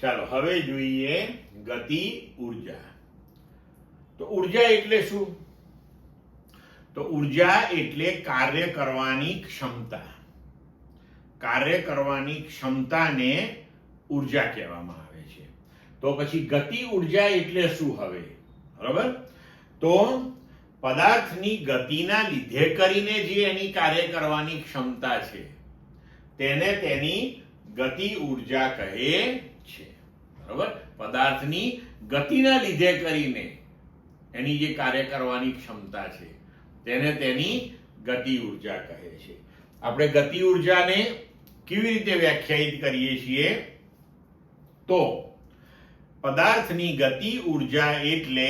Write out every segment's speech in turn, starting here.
ચાલો હવે જોઈએ ગતિ ઉર્જા. તો ઉર્જા એટલે શું? તો ઉર્જા એટલે કાર્ય કરવાની ક્ષમતા. કાર્ય કરવાની ક્ષમતાને ઉર્જા કહેવામાં આવે છે. તો પછી ગતિ ઉર્જા એટલે શું હવે? બરાબર? તો પદાર્થની ગતિના લીધે કરીને જે એની કાર્ય કરવાની ક્ષમતા છે તેને તેની ગતિ ઉર્જા કહે છે. બરાબર? પદાર્થની ગતિના લીધે કરીને એની જે કાર્ય કરવાની ક્ષમતા છે તેને તેની ગતિ ઉર્જા કહે છે. આપણે ગતિ ઉર્જાને કેવી રીતે વ્યાખ્યાયિત કરીએ છીએ? તો પદાર્થની ગતિ ઉર્જા એટલે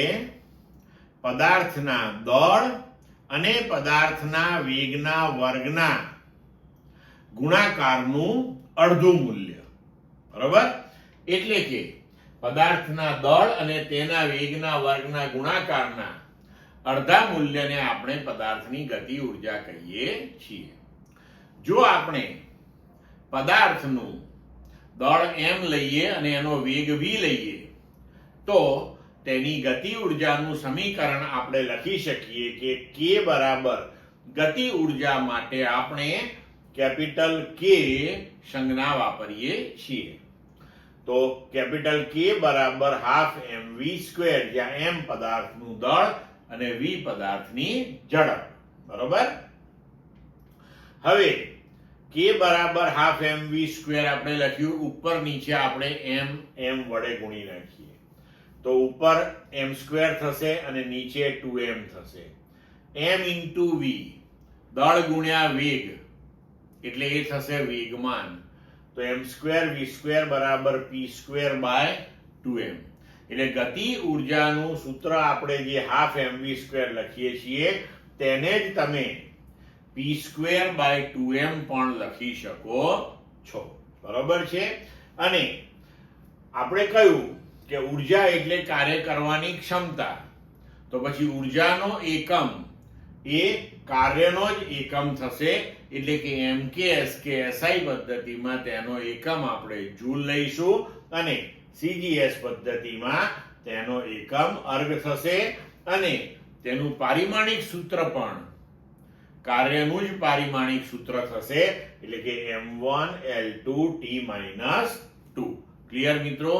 પદાર્થના દળ અને પદાર્થના વેગના વર્ગના ગુણાકારનું અડધું મૂલ્ય. બરાબર? એટલે કે પદાર્થના દળ અને તેના વેગના વર્ગના ગુણાકારના અડધા મૂલ્યને આપણે પદાર્થની ગતિ ઉર્જા કહીએ છીએ. જો આપણે પદાર્થનું દળ m લઈએ અને એનો વેગ v લઈએ તો તેની ગતિ ઉર્જાનું સમીકરણ આપણે લખી શકીએ કે k બરાબર ગતિ ઉર્જા માટે આપણે કેપિટલ K સંજ્ઞા વાપરીએ છીએ. તો કેપિટલ K બરાબર હાફ mv સ્ક્વેર, જ્યાં m પદાર્થનું દળ અને v પદાર્થની ઝડપ. બરોબર? હવે k બરાબર હાફ mv સ્ક્વેર આપણે લખ્યું, ઉપર નીચે આપણે m વડે ગુણી નાખીએ તો ઉપર m સ્ક્વેર થશે અને નીચે 2m થશે. m ઇન્ટુ v, દળ ગુણ્યા વેગ એટલે એ થશે વેગમાન. તો m સ્ક્વેર v સ્ક્વેર બરાબર p સ્ક્વેર બાય 2m. એટલે ગતિ ઉર્જાનું સૂત્ર આપણે જે હાફ mv સ્ક્વેર લખીએ છીએ તેને જ તમે p સ્ક્વેર બાય 2m પણ લખી શકો છો. બરોબર છે? અને આપણે કહ્યું કે ઉર્જા એટલે કાર્ય કરવાની ક્ષમતા. તો પછી ઉર્જાનો એકમ એ કાર્યનો જ એકમ થશે. એટલે કે MKS કે SI પદ્ધતિમાં તેનો એકમ આપણે જૂલ લઈશું અને CGS પદ્ધતિમાં તેનો એકમ અર્ગ થશે અને તેનું પારિમાણિક સૂત્ર પણ કાર્યનું જ પારિમાણિક સૂત્ર થશે. એટલે કે m1 L2 T - 2. ક્લિયર મિત્રો?